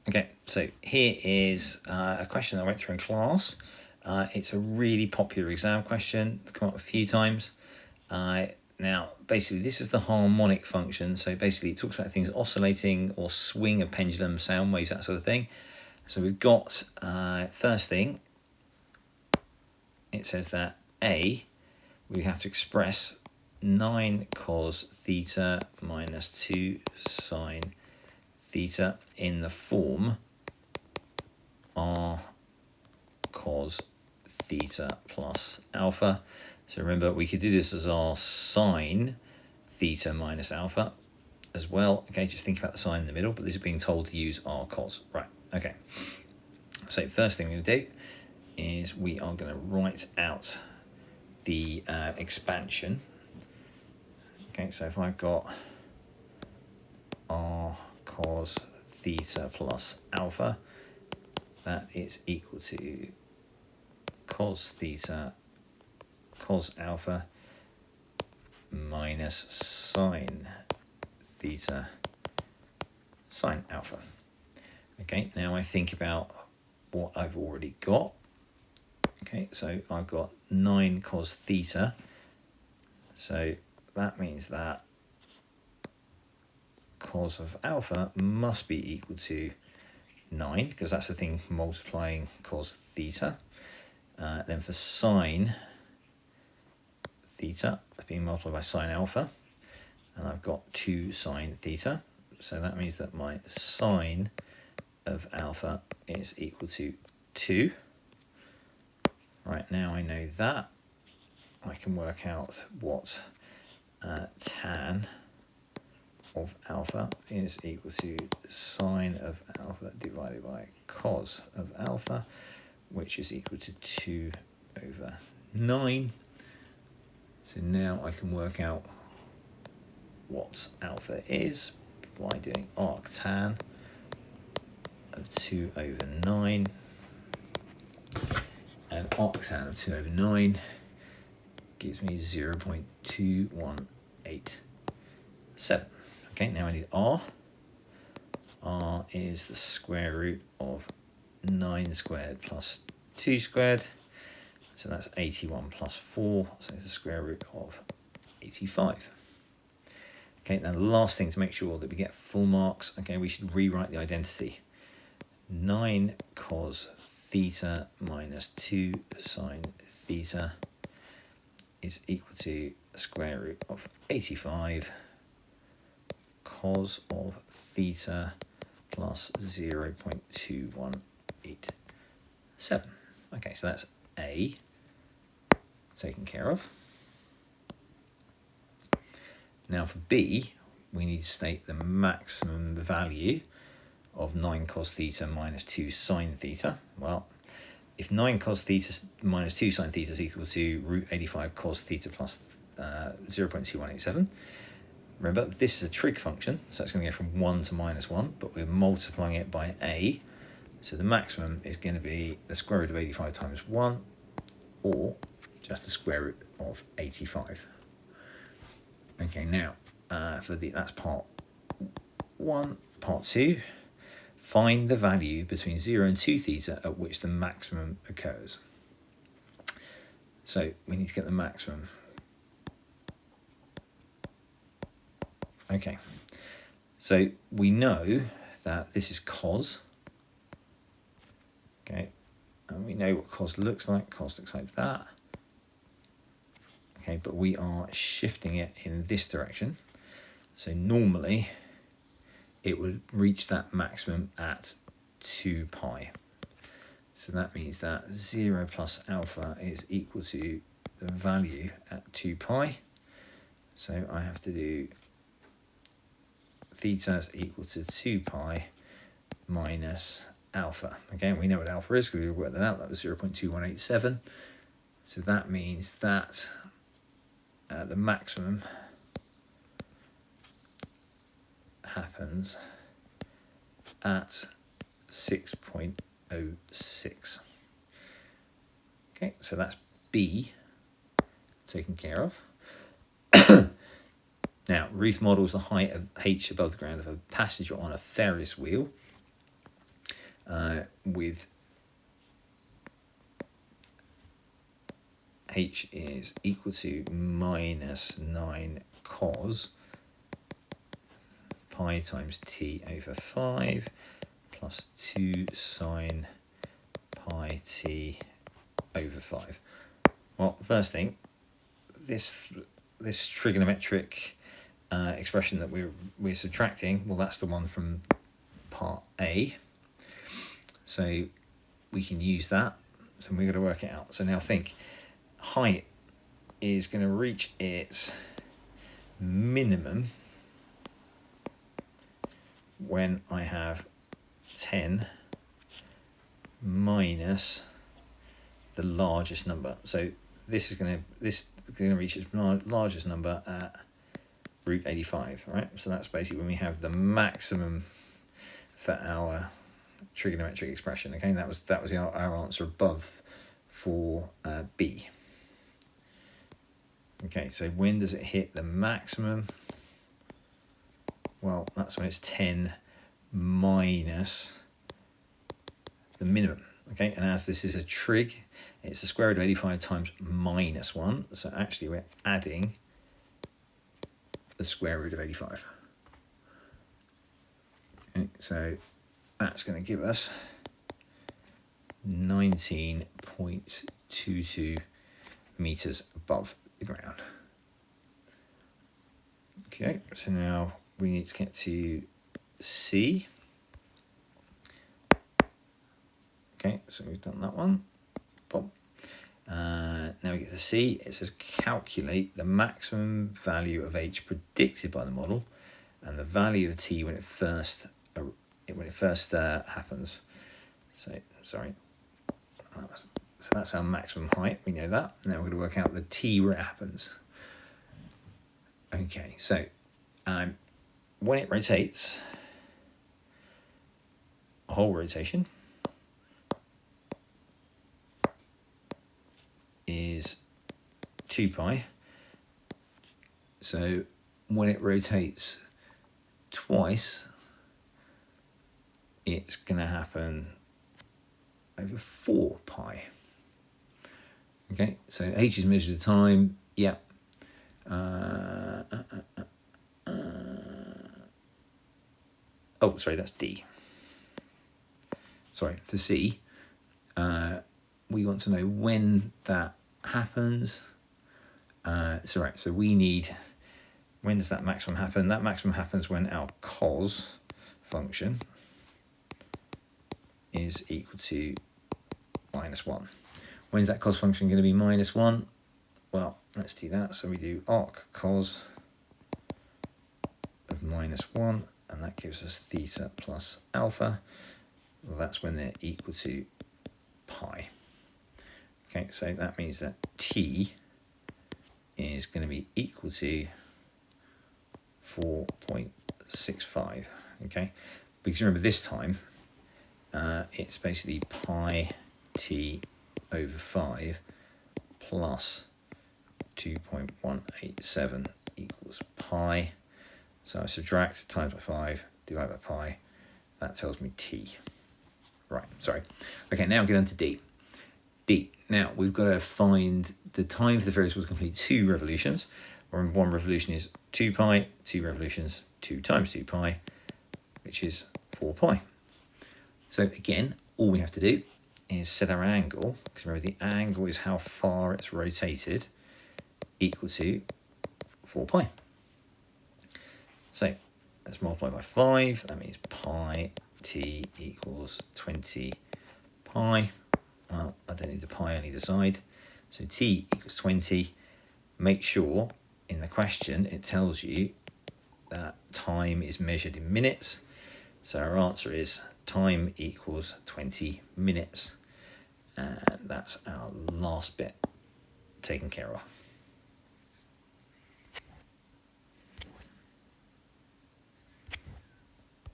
Okay, so here is a question I went through in class. It's a really popular exam question. It's come up a few times. Now, basically, this is the harmonic function. So basically, it talks about things oscillating or swing a pendulum, sound waves, that sort of thing. So we've got, first thing, it says that A, we have to express 9 cos theta minus 2 sine theta in the form r cos theta plus alpha. So remember, we could do this as our sine theta minus alpha as well. Okay, just think about the sign in the middle, but this is being told to use r cos. Right, okay. So first thing we're going to do is we are going to write out the expansion. Okay, so if I've got r cos theta plus alpha, that is equal to cos theta cos alpha minus sine theta sine alpha. Okay, now I think about what I've already got. Okay, so I've got 9 cos theta. So that means that cos of alpha must be equal to 9, because that's the thing multiplying cos theta. Then for sine theta, being multiplied by sine alpha, and I've got 2 sine theta. So that means that my sine of alpha is equal to 2. Right, now I know that, I can work out what tan of alpha is equal to sine of alpha divided by cos of alpha, which is equal to 2 over 9. So now I can work out what alpha is by doing arctan of 2 over 9. And arctan of 2 over 9 gives me 0.2187. Okay, now I need r. R is the square root of 9 squared plus 2 squared. So that's 81 plus 4, so it's the square root of 85. Okay, now the last thing to make sure that we get full marks, okay, we should rewrite the identity. 9 cos theta minus 2 sine theta is equal to the square root of 85 cos of theta plus 0.2187. Okay, so that's A taken care of. Now for B, we need to state the maximum value of 9 cos theta minus 2 sine theta. Well, if 9 cos theta minus 2 sine theta is equal to root 85 cos theta plus 0.2187, remember, this is a trig function, so it's going to go from 1 to minus 1, but we're multiplying it by A, so the maximum is going to be the square root of 85 times 1, or just the square root of 85. Okay, now, that's part 1. Part 2, find the value between 0 and 2 theta at which the maximum occurs. So we need to get the maximum. Okay, so we know that this is cos. Okay, and we know what cos looks like. Cos looks like that. Okay, but we are shifting it in this direction. So normally it would reach that maximum at 2 pi. So that means that 0 plus alpha is equal to the value at 2 pi. So I have to do theta is equal to 2 pi minus alpha. Again, we know what alpha is because we worked that out. That was 0.2187. So that means that the maximum happens at 6.06. Okay, so that's B taken care of. Now, Ruth models the height of h above the ground of a passenger on a Ferris wheel. with h is equal to minus 9 cos pi times t over 5 plus 2 sine pi t over 5. Well, first thing, this trigonometric expression that we're subtracting, well, that's the one from part A. So we can use that. So we're going to work it out. So now think, height is going to reach its minimum when I have 10 minus the largest number. So this is going to reach its largest number at root 85, right? So that's basically when we have the maximum for our trigonometric expression. Okay, that was our answer above for B. Okay, so when does it hit the maximum? Well, that's when it's 10 minus the minimum. Okay, and as this is a trig, it's the square root of 85 times minus 1. So actually we're adding the square root of 85. Okay, so that's going to give us 19.22 meters above the ground. Okay, so now we need to get to C. Okay, so we've done that one. Boom. Now we get to C. It says calculate the maximum value of h predicted by the model and the value of t when it first happens. So sorry. So that's our maximum height. We know that. Now we're going to work out the t where it happens. Okay, so when it rotates, a whole rotation is 2 pi. So when it rotates twice, it's going to happen over 4 pi. Okay, so h is measured at time. Yeah. Oh, sorry, that's D. Sorry, for C, we want to know when that happens. So we need, when does that maximum happen? That maximum happens when our cos function is equal to minus 1. When's that cos function going to be minus 1? Well, let's do that. So we do arc cos of minus 1, and that gives us theta plus alpha. Well, that's when they're equal to pi. Okay, so that means that t is going to be equal to 4.65. Okay, because remember this time it's basically pi t over 5 plus 2.187 equals pi. So I subtract times by 5, divide by pi. That tells me t. Right, sorry. Okay, now get on to D. D. Now we've got to find the time for the variable to complete 2 revolutions. Where 1 revolution is 2 pi, 2 revolutions, 2 times 2 pi, which is 4 pi. So again, all we have to do is set our angle, because remember the angle is how far it's rotated, equal to 4 pi. So let's multiply by 5. That means pi t equals 20 pi. Well, I don't need the pi, I need the side. So t equals 20. Make sure in the question it tells you that time is measured in minutes. So our answer is time equals 20 minutes. And that's our last bit taken care of.